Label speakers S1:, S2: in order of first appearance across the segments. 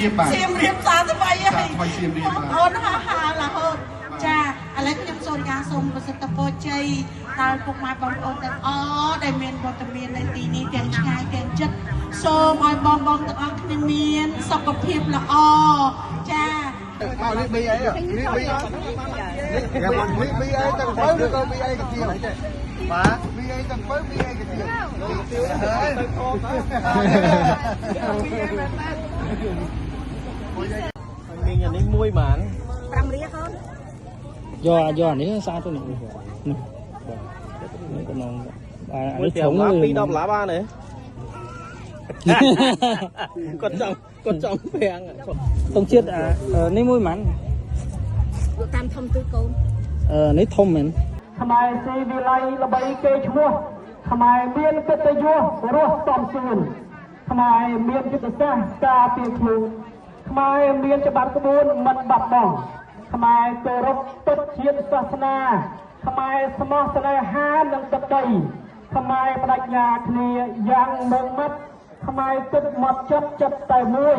S1: Siêm xa thế vậy ôn ha là hơn cha lấy cái nhâm xôn gà sông và sự tập vô chay ta phục mai bóng ôn tên đại miền bóng tầm miền đại tí ní tiền ngay tiền chất xô mọi bóng bóng tầm ác nên miền sọc cập hiệp là cha
S2: mau đi bi ấy à bi ấy tầng phớ nữa con bi ấy cái chiều mà bi ấy tầng phớ bi ấy cái chiều mình nhà đi muối mà
S1: làm riết hơn
S3: do này sao tôi này cái nòng
S2: muối tiền lá pi đông lá ba này con chồng phèn
S3: tông chết lấy muối mặn
S1: tam thông tư côn
S3: lấy thông mình
S4: ทำไมซีวิไลระบายเกยชัวทำไมเมียนเกตยัวรัวตอมซูนทำไมเมียนจิตเสกาเปียคลูทำไมเมียนจะบัดกระบุนมันบัดบ่องทำไมเกิดรบตุดเชียศาสนาทำไมสมอสนาหานังตะไดทำไมปรัชญาเคลียยังเมืองมัดทำไมตึกหมดจับแต่มวย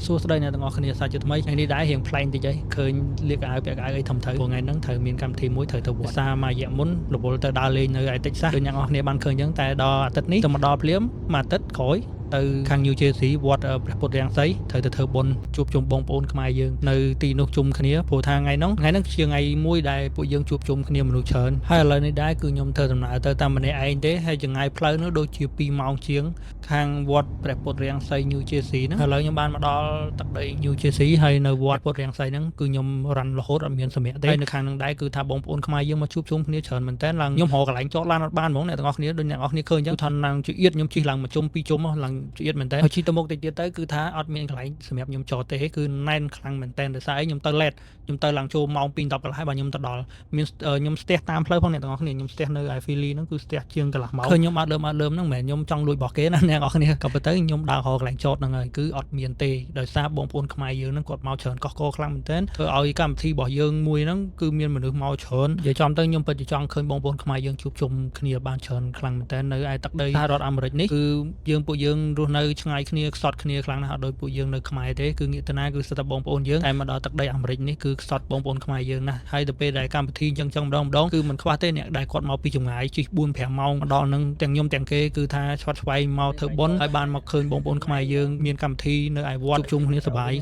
S3: สู้ได้เนี่ยต้องเอาคะแนนสักจุดไหมไอ้นี่ได้เห็นเพลงติดใจเคยเรียกไอ้แบบไอ้ทำเธอพวกไงนั่งเธอมีการทีมวยเธอวัวซามาเหยียบมุ้นหลบเธอดาวเลยในไอ้ติ๊กซ่าโดยยังเอาเนี่ยบางเคยยังแต่ดอตัดนี้จะมาดอเพลี้ยมมาตัดขอยtừ khang New Jerseyวัดประเทศไทยเธอบนจูบจุ่มบงปนขมายยังในตีนกจุ่มขณีผู้ทางไงน้องเชียงไงมวยได้ผู้ยังจูบจุ่มขณีมนุษย์เชิญให้อะไรในได้คือยมเธอทำหน้าเธอตามมันในไอ้เด้ให้ยังไงเพลินนู้โดยจีปีเมาเชียงขางวัดประเทศไทย New Jersey นะให้เรายมบ้านมาดอตักได้ New Jersey ให้ในวัดประเทศไทยนั้นคือยมรันโลหะมีนสมัยได้ในขางนึงได้คือทาบงปนขมายยังมาจูบจุ่มขณีเชิญมันแต่หลังยมหอกหลังจอดลานบ้านมองเนี่ยต้องเอาขณีโดยอย่างเอาขณีเคยยังทันนางจีเอียดยมจีหลังมาจุ่มปีจุ่มหลังจีเอียดมันแต่ชีตมกติดtớiคือท้าอดมีนขายสมัยยมจอเตะคือแน่นคลังเหมือนเต้นแต่สายยมเตอร์เล็ดยมเตอร์หลังโชว์มองปีนตบกันให้บางยมตะดอลมียมสเตะตามเพลย์พวกเนี่ยต่างๆเนี่ยยมสเตะในไอฟิลีนั่นคือสเตะเชียงกันหลักเมาเคยยมมาเริ่มนั่งเหมือนยมจังลุยบอกเกนั่นเนี่ยออกเนี่ยกับไปtớiยมดาวหอกแหลงจอดนั่งเลยคืออดมีนเตะโดยซาบงปูนขมายยืนนั่งกดเมาเฉินก็โก้คลังเหมือนเต้นเธอเอาอีกการที่บ่อยืนมวยนั่งคือมีนเหมือนเมาเฉินเดี๋ยวจอมเต้นยมไปจะจังเคยบงปูนขมายยืนชุบชมขณีบ้านเฉินคลังเหมือนเต้นในไอตักได้ถ้ารถอเมริกนี่คือยืนปุยยืนรู้ในช่างไอขณีสอดขณีคลังนะโดยปุยยืนในขมายเต้คืองี้ตนาคือสตบงปูนยืนแต่มาดอตักได้อเมริกนี่คือสอดบงปูนขมายยืนนะให้แต่ไปได้การที่จังดองคือมันคว้าเต้เนี่ยได้กดเมาปีจงไงจีบุญแผงเมาดอนึงแต่งยมแต่งเกคือท่าช็อตไฟเมาเธอบนไอบานมาคืนบงปูนขมายยืนมีการที่ในไอวอลจุ่มคนนี้สบาย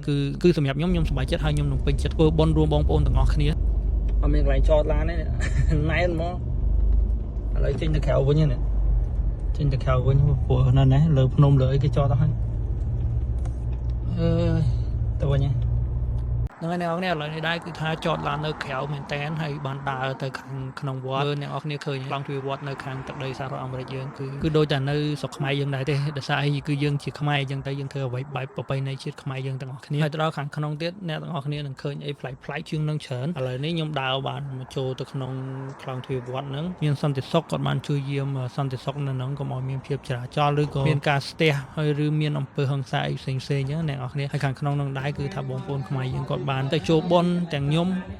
S3: คือสมัยยมสบายจัดให้ยมหนุ่มเป็นจัดเออบนรวมบงปูนต่างออกคนนี้เอามีอะไรจอดร้านนี่ไหนมั้งอะไรจริงตะแคงวันนี้เนี่ยจริงตะแคงวันนี้ปวดนั่นนะเลยพนมเลยcáiจอต้องให้ตัวนี้นั่นเองเอาเนี่ยเลยได้คือท้าจอดร้านเนื้อแขวเหมือนแตนให้บานตาเตอขังขนมวัดเนี่ยออกเนี่ยเคยลองทวีวัดเนื้อขังตักได้สารอเมริกยังคือโดยแต่เนื้อสกขมายยังได้แต่สายคือยังฉีดขมายยังแต่ยังเธอไว้ใบไปในฉีดขมายยังต่างออกนี้ให้ตัวเราขังขนมเตี้ยเนี่ยต่างออกนี้นั่งเคยไอ้พลายชื่อนั่งเฉินอะไรนี่ยมดาวบานมาโจตัวขนมคลองทวีวัดนั่งมีสันติศกก่อนมันช่วยเยี่ยมสันติศกนั่งก็มองมีเพียบจราจรหรือก็มีการสเตย์หรือมีอำเภอหังสายเซ็งๆเนี่ยออกนี้ให้ขังขนมนั่งได้คือถ้าบงปนขมายยังกดบานแต่โจบนแต่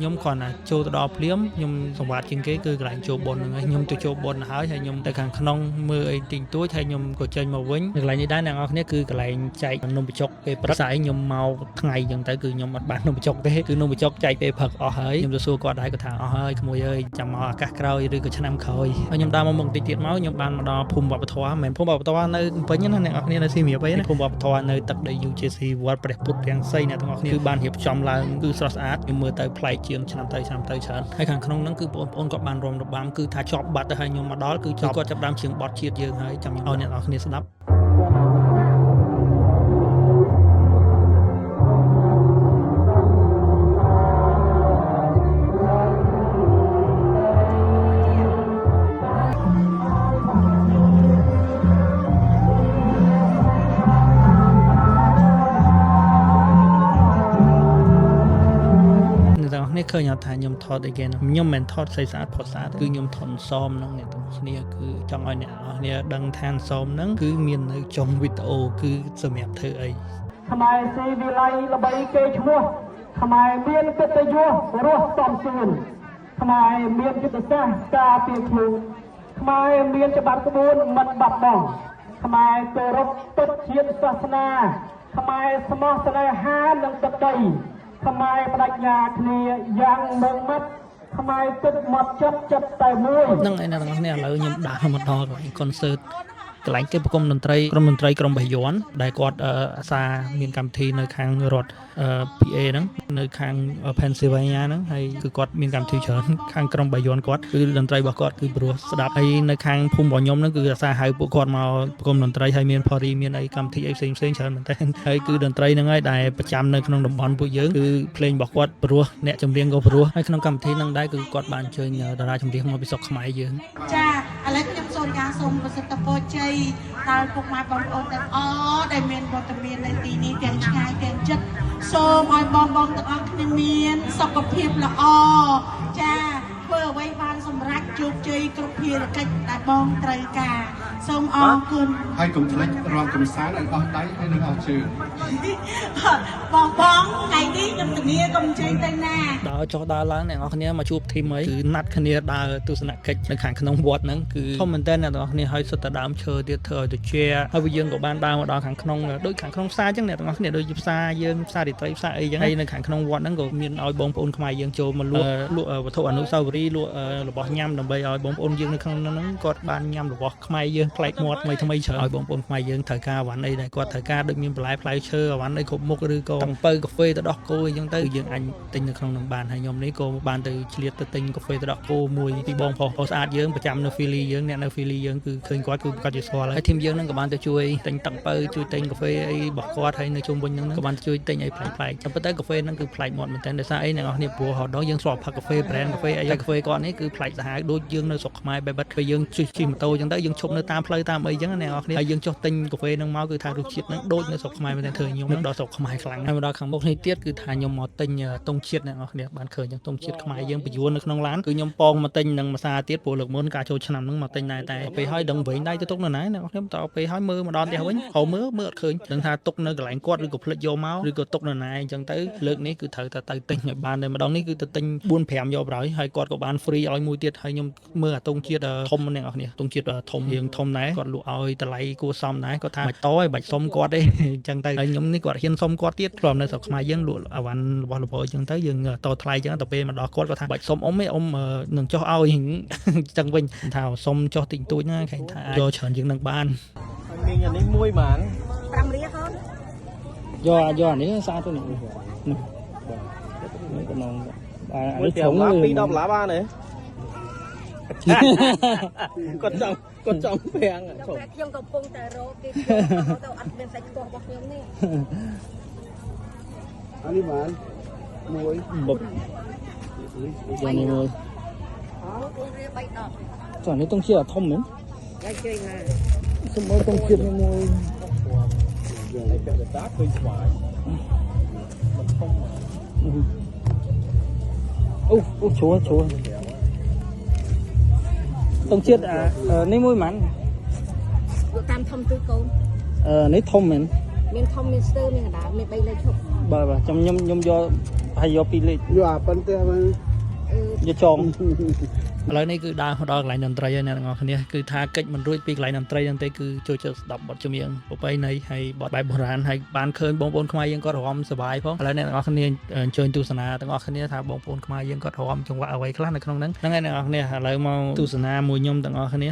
S3: ยมก่อนนะโจตดอเพลี้ยมยมสมบัติจริงเก๋คือกลายโจบนไงยมตัวโจบนหายใช่ยมแต่ขังขนมมือไอ้ติ่งตัวใช่ยมก็ใจมาวิ่งอะไรนี้ได้นางออกนี้คือกลายใจนมไปจกไปประสายยมเมาไงยังแต่คือยมอัดบานนมไปจกได้คือนมไปจกใจไปผักออกเฮ้ยยมจะสู้ก็ได้ก็ถางออกเฮ้ยขโมยเอ้ยจำมาอากาศเราหรือก็ชนะเคยยมดามามองติดเมายมบานมาดอภูมิบัตรทว่าเหมือนภูมิบัตรทว่าในเป็นยังไงออกนี้ในซีเมียไปนะภูมิบัตรทว่าในตักได้ยูเจซีวัดประเทศพุทธยังไซเนี่ยต้องออกนี้คือบานเหียบจอมลายคือสระอาดมือเตยพลายเชียงชนะเตยเชิญให้ขังขนมนั่นคือปนกับบานรวมระบำคือถ้าชอบบัตรให้ยมมาดอลคือชอบก็จะดำเชียงบอดเชียดยืงให้จำเอาเนี่ยเอาคนนี้สนับ นี่เคยอยากถ่ายยมทอดอีกนะยมแมนทอดใส่สาดพอสาดคือยมถอนซ้อมนั่งเนี่ยตรงนี้คือจังไอเนี่ยดังแทนซ้อมนั่งคือมีในจงวิดีโอคือสมัยเธอไอ
S4: ทำไมซีวิไลระบายเกยชัวทำไมเมียนเกตยัวรัวตอมซูนทำไมเมียนจิตเสกาเปียคลูทำไมเมียนจะบัดกระบุนมันบัดบ่องทำไมเกิดรบตุดเชียศาสนาท ខ្មែរស្មោះស្នេហានឹងទឹកដីខ្មែរបដិញ្ញាគ្នាយ៉ាងម៉ឺងម៉ាត់ខ្មែរគិតមកចិត្តតែមួយ
S3: ហ្នឹងឯអ្នកទាំងអស់គ្នាឥឡូវខ្ញុំដាក់មកដល់កន្លែង concert កន្លែងគេប្រគំតន្ត្រីក្រុមតន្ត្រីក្រុងបេយ័នដែលគាត់អាសាមានកម្មវិធីនៅខាងរដ្ឋPA ហ្នឹងនៅខាង Pennsylvania ហ្នឹងហើយគឺគាត់មានកម្មវិធីច្រើនខាងក្រុងបេយ័នគាត់គឺតន្ត្រីរបស់គាត់គឺព្រោះស្ដាប់ហើយនៅខាងភូមិរបស់ខ្ញុំហ្នឹងគឺអាសាហៅពួកគាត់មកប្រគំតន្ត្រីហើយមាន party មានអីកម្មវិធីអីផ្សេងច្រើនមែនតើហើយគឺតន្ត្រីហ្នឹងហើយដែលប្រចាំនៅក្នុងតំបន់ពួកយើងគឺភ្លេងរបស់គាត់ព្រោះអ្នកចម្រៀងក៏ព្រោះហើយក្នុងកម្មវិធីហ្នឹងដែរគឺគាត់បានអញ្ជើញតារាចម្រៀងមកពីស្រុកខ្មែរយើង
S1: ចាឥឡូវខ្ញុំសូមប្រសិទ្ធពរជ័យដល់ពុកម៉ែបងប្អូនទាំងអស់ដែលមានវត្តមាននៅទីនេះទាំងឆ្ងាយទាំងជិតសូមឲ្យបងទាំងអស់គ្នាមានសុខភាពល្អចាធ្វើអ្វីបានសម្រេចជោគជ័យគ្រប់ភារកិច្ចដែលបងត្រូវការសូមអរគុណ
S2: ហើយកុំភ្លេចរងកំសាន្តឲ្យអស់ដៃហើយនឹងអស់ជើង
S1: បងថ្ងៃនេះខ្ញុំធានាកុំចេញទៅណា
S3: ដល់ចុះដើរឡើងអ្នកនរគ្នាមកជួបធីមអីគឺណាត់គ្នាដើរទស្សនកិច្ចនៅខាងក្នុងវត្តហ្នឹងគឺធំមែនតើអ្នកនរគ្នាឲ្យសុទ្ធតែដើមឈើទៀតធ្វើឲ្យទៅជាហើយយើងក៏បានដើរមកដល់ខាងក្នុងដូចខាងក្នុងផ្សារអញ្ចឹងអ្នកនរគ្នាដូចជាផ្សារយើងផ្សាររាត្រីផ្សារអីអញ្ចឹងហើយនៅខាងក្នុងវត្តហ្នឹងក៏មានឲ្យបងប្អូនខ្មែរយើងចូលមកលក់វត្ថុអនុស្សាវរីយ៍លក់របស់ញ៉ាំដើម្បីឲ្យបងប្អូនយើងនៅក្នុងហ្នឹងគាត់បានញ៉ាំរបស់ខ្មែរយើងប្លែកមាត់ថ្មីច្រើនឲ្យបងប្អូនខ្មែរយើងត្រូវការអវ៉ាន់អីដែលគាត់ត្រូវការដូចមានបន្លែផ្លែឈើអវ៉ាន់អីគ្រប់មុខឬក៏តាំងពៅកាហ្វេទៅដោះគោអីចឹងទៅយើងអាចទិញនៅក្នុងនឹងបានហើយខ្ញុំនេះក៏បានទៅឆ្លៀតទៅទិញកាហ្វេទៅដោះគោមួយពីបងប្អូនស្អាតយើងប្រចាំនៅ Philly យើងអ្នកនៅ Philly យើងគឺឃើញគាត់គឺគាត់ជាស្គាល់ហើយធីមយើងនឹងក៏បានទៅជួយទិញតាំងពៅជួយទិញកាហ្វេអីរបស់គាត់ហើយនៅជុំវិញហ្នឹងក៏បានជួយទិញអីប្លែកៗតែប៉ុន្តែកាហ្វេហ្នឹងគឺប្លែកមាត់មែនតើដោយសារអីអ្នកនរគ្នាព្រោះហត់ដល់យើងស្គាល់ផឹកកាហ្វេ brand កាហ្វេអីកាហ្វេគាត់នេះគឺប្លែកសាហាវដូចយើងនៅស្រុកខ្មែរបែបពេលយើងជិះម៉ូតូចឹងទៅយើងឈប់នៅតាមផ្លូវតាមអីចឹងអ្នកនរគ្នាហើយយើងចុះទិញកាហ្វេហ្នឹងមកគឺថារសជាតិហ្នឹងដូចនៅស្រុកខ្មែរមែនតើធ្វើខ្ញុំនឹងដល់ស្រុកខ្មែរខ្លាំងហើយមកដល់ខាងមុខនេះទៀតគឺថាខ្ញុំមកទិញតុងជាតិអ្នកនរគ្នាបានឃើញចឹងតុងជាតិខ្មែរយើងបញ្យួននៅក្នុងឡានគឺខ្ញុំប៉ងមកទិញនឹងម្សាទៀតព្រោះលើកមុនការចូលឆ្នាំហ្នឹងមកទិញដែរតែពេលហើយដឹងវិញដៃទៅទុកនៅណាអ្នកនរគ្នាតទៅពេលហើយមើលមកដល់ផ្ទះវិញហៅមើលអត់ឃើញដឹងថាទុកនៅកន្លែងគាត់ឬក៏ផ្លិចយកមកឬក៏ទុកនៅណាអញ្ចឹងទៅលើកនេះគឺត្រូវតែទៅទិញឲ្យបានតែម្ដងនេះគឺទៅទិញ 4-5 យកប្រហើយហើយគាត់ក៏បាន free ឲ្យមួយទៀតហើយខ្ញុំមើលអាតុងជាតិធំអ្នកនរគ្នាតុងជាតិធំយើងធំដែរគាត់លក់ឲ្យតម្លៃគួរសមដែរគាត់ថាមិនតឲ្យបាច់សុំគាត់ទេអញ្ចឹងទៅហើយខ្ញុំនេះគាត់ហ៊ានសុំគាត់ទៀតព្រមនៅស្រុកខ្មែរយើងលក់អវ៉ាន់របស់លបអញ្ចឹងទៅយើងតថ្លៃអញ្ចឹងទៅពេលមកដល់គាត់គាត់ថាបាច់សុំអ៊ំទេអ៊ំនឹងចុះឲ្យអញ្ចឹងវិញថាសុំចុះតិចតួចណាគេថាយកច្រើនជាងនឹងបាន
S4: មានអានេះមួយហ្មង
S1: 5រៀលហ្នឹង
S3: យកអានេះស្អាតទៅនេះនេះកំណង
S4: មួយ5ឡា2 10ឡាបានទេគាត់ចង់ប្រាំង
S1: ខ្ញុំកំពុងតែរកគេទៅអត់មានសាច់ខ្ទោះរបស់ខ្ញុំនេះ
S2: អានេះបានមួយ
S3: បុកយ៉ាងនេះមួយ
S1: 4រៀល3ដប
S3: ចុះនេះតុងជាតិធំមែន
S1: ហើយជើញណា
S3: សុំឲ្យតុងជាតិនេះមួយ
S4: យ៉ាងនេះតែតាឃើញស្វាយមិនធំ
S3: អូជ្រួលតុងជាតិនេះមួយហ្មង
S1: តាមធំទូកូន
S3: នេះធំមែន
S1: មានធំមានស្ទើមានកណ្ដាលមាន3លេខឈប់
S3: បាទខ្ញុំយកហើយយក2លេខ
S2: យកអាប៉ុន្តែ
S3: យកចងឥឡូវនេះគឺដើរមកដល់កន្លែងតន្ត្រីហើយអ្នកទាំងអស់គ្នាគឺថាកិច្ចមិនរួចពីកន្លែងតន្ត្រីហ្នឹងទេគឺចូលចិត្តស្ដាប់បទចម្រៀងប្រពៃណីហើយបទបែបបុរាណហើយបានឃើញបងប្អូនខ្មែរយើងគាត់រាំសប្បាយផងឥឡូវអ្នកទាំងអស់គ្នាអញ្ជើញទស្សនាទាំងអស់គ្នាថាបងប្អូនខ្មែរយើងគាត់រាំចង្វាក់អ្វីខ្លះនៅក្នុងហ្នឹងហ្នឹងហើយអ្នកទាំងអស់គ្នាឥឡូវមកទស្សនាមួយខ្ញុំទាំងអស់គ្នា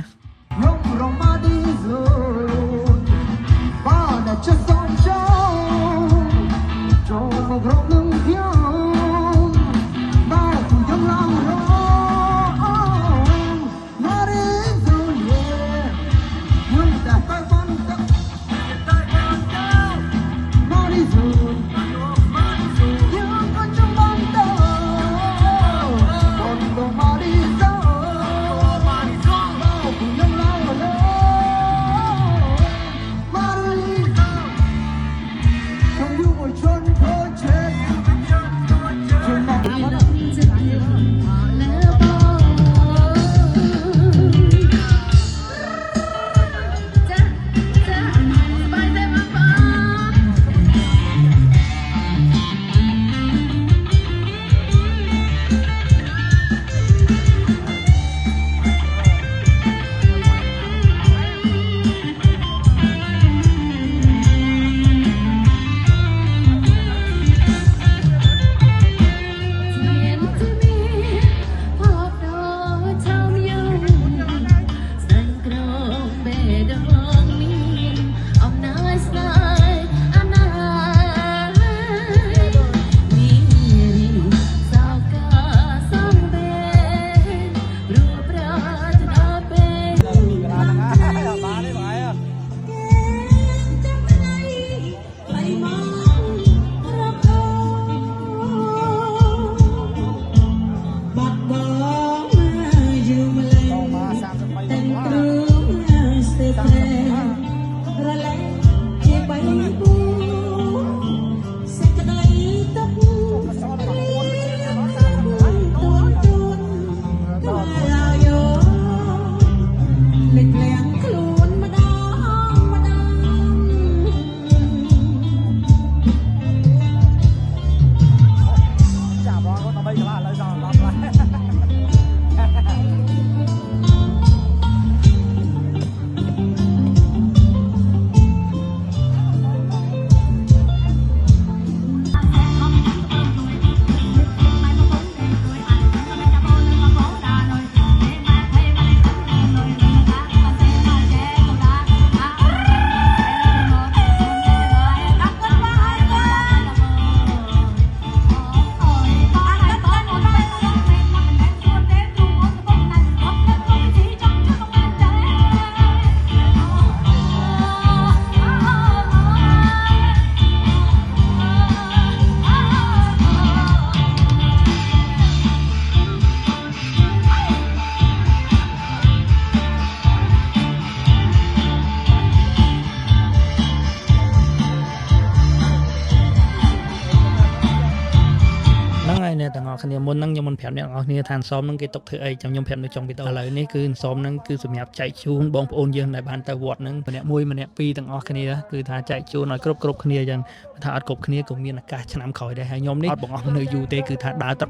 S3: អ្នកទាំងអស់គ្នាមុនហ្នឹងខ្ញុំមិនប្រាប់អ្នកទាំងអស់គ្នាថាសមហ្នឹងគេຕົកធ្វើអីចាំខ្ញុំប្រាប់នៅចុងវីដេអូឥឡូវនេះគឺសមហ្នឹងគឺសម្រាប់ចែកជូនបងប្អូនយើងដែលបានទៅវត្តហ្នឹងម្នាក់មួយម្នាក់ពីរទាំងអស់គ្នាគឺថាចែកជូនឲ្យគ្រប់គ្នាអញ្ចឹងថាអត់គ្រប់គ្នាក៏មានឱកាសឆ្នាំក្រោយដែរហើយខ្ញុំនេះអត់បងអស់នៅយូរទេគឺថាដើរត្រឹ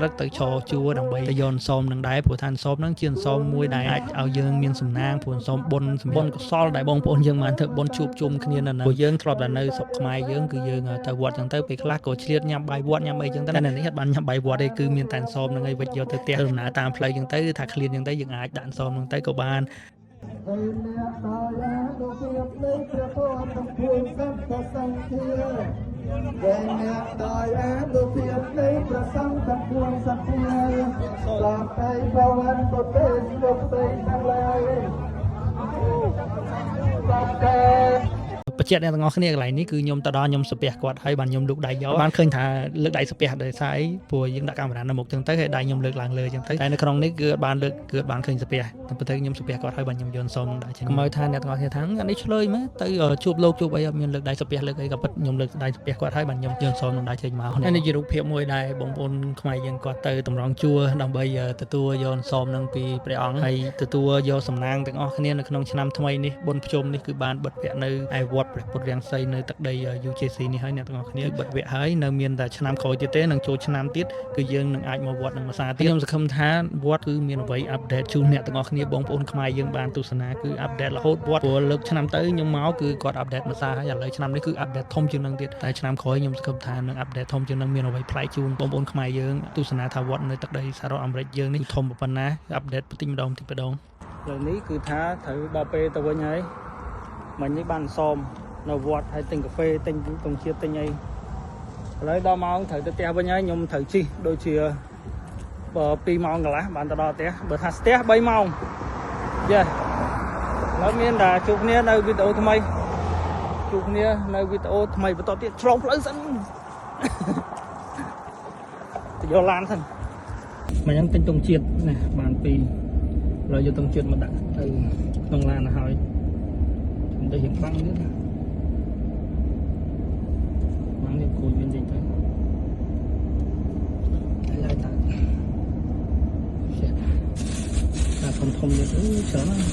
S3: កទៅឈរជួរដើម្បីទៅយកសមនឹងដែរព្រោះថាសមហ្នឹងជាសមមួយដែលអាចឲ្យយើងមានសំណាងព្រោះសមបុណ្យកុសលដែលបងប្អូនយើងបានធ្វើបុណ្យជួបជុំគ្នានៅហ្នឹងព្រោះយើងធ្លាប់តែនៅស្រុកខ្មែរយើងគឺយើងទៅវត្តអញ្ចឹងទៅពេលខ្លះក៏ឆ្លៀតញ៉ាំបាយវត្តញ៉ាំអីអញ្ចឹងតែនៅនេះអត់បានញ៉ាំបាយវត្តទេគឺមានតែសមហ្នឹងឯងវិចយកទៅផ្ទះដំណើរតាមផ្លូវអញ្ចឹងទៅថាឃ្លានអញ្ចឹងទៅយើងអាចដាក់សមហ្នឹងទៅក៏បាន បញ្ជាក់អ្នកទាំងអស់គ្នាកន្លែងនេះគឺខ្ញុំទៅដល់ខ្ញុំសាពះគាត់ហើយបានខ្ញុំលើកដៃយកបានឃើញថាលើកដៃសាពះដោយសារអីព្រោះយើងដាក់កាមេរ៉ានៅមុខចឹងទៅហើយដៃខ្ញុំលើកឡើងលើចឹងទៅតែនៅក្នុងនេះគឺបានលើកគឺបានឃើញសាពះតែប៉ុន្តែខ្ញុំសាពះគាត់ហើយបានខ្ញុំយកសមនឹងដែរចឹងមើលថាអ្នកទាំងអស់គ្នាថាអានេះឆ្លើយមើលទៅជួបលោកជួបអីអត់មានលើកដៃសាពះលើកអីក៏ប៉ុតខ្ញុំលើកដៃសាពះគាត់ហើយបានខ្ញុំយកសមនឹងដែរចេញមកហើយនេះជារូបភាពមួយដែលបងប្អូនខ្មែរយើងគាត់ទៅតម្រង់ជួរដើម្បីទទួលយកសមនឹងពីព្រះអង្គហើយទទួលយកសំណាងទាំងអស់គ្នានៅក្នុងឆ្នាំថ្មីនេះបុណ្យភ្ជុំនេះគឺបានបិទវគ្គនៅឯវត្តព្រះពុទ្ធរាំងសីនៅទឹកដី UJC នេះហើយអ្នកទាំងអស់គ្នាបិទវគ្គហើយនៅមានតែឆ្នាំក្រោយទៀតទេនឹងចូលឆ្នាំទៀតគឺយើងនឹងអាចមកវត្តនឹងភាសាទៀតខ្ញុំសង្ឃឹមថាវត្តគឺមានអ្វីអាប់ដេតជូនអ្នកទាំងអស់គ្នាបងប្អូនខ្មែរយើងបានទស្សនាគឺអាប់ដេតរហូតវត្តព្រោះលើកឆ្នាំទៅខ្ញុំមកគឺគាត់អាប់ដេតភាសាហើយឥឡូវឆ្នាំនេះគឺអាប់ដេតធំជាងនឹងទៀតតែឆ្នាំក្រោយខ្ញុំសង្ឃឹមថានឹងអាប់ដេតធំជាងនឹងមានអ្វីប្លែកជូនបងប្អូនខ្មែរយើងទស្សនាថាវត្តនៅទឹកដីសហរដ្ឋអាមេរិកយើងនេះធំប៉ុណ្ណាអាប់ដេតបន្តិចម្ដងឥឡូវនេះគឺថាត្រូវដល់ពេលទៅវិញហើយមិញនេះបានសមនៅវត្តហើយទិញកាហ្វេទិញទងជាតិទិញអីឥឡូវដល់ម៉ោងត្រូវទៅផ្ទះវិញហើយខ្ញុំត្រូវជិះដូចជា2ម៉ោងកន្លះបានទៅដល់ផ្ទះបើថាស្ទះ3ម៉ោងយេឥឡូវមានតែជួបគ្នានៅវីដេអូថ្មីជួបគ្នានៅវីដេអូថ្មីបន្តទៀតឆ្លងផ្លូវសិនទៅយកឡានសិនមិនហ្នឹងទិញទងជាតិណាបាន2ឥឡូវយកទងជាតិមកដាក់ទៅក្នុងឡានទៅហើយទៅរៀងខ្លាំងទៀតណាបាននេះគួយមានតិចទៅហើយតាធំទៀតច្រើនណាស់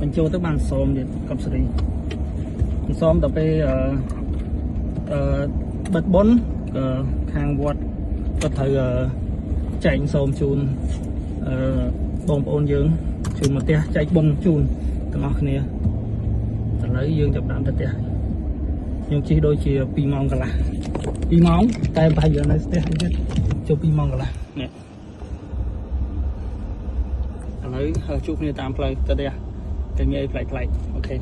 S3: បញ្ចូលទៅបានសមទៀតកប់សេរីសមដល់ពេលបិទបុណ្យខាងវត្តក៏ត្រូវចែកសមជូនបងប្អូនយើងជូនមកផ្ទះចែកបុណ្យជូនទាំងអស់គ្នាឥឡូវយើងចាប់តាមទៅផ្ទះខ្ញុំជិះដូចជា2ម៉ោងកន្លះ2ម៉ោងតែប្រហែលយើងនៅផ្ទះទៀតចូល2ម៉ោងកន្លះនេះឥឡូវជួបគ្នាតាមផ្លូវទៅផ្ទះតែមានអីប្លែកៗអូខេ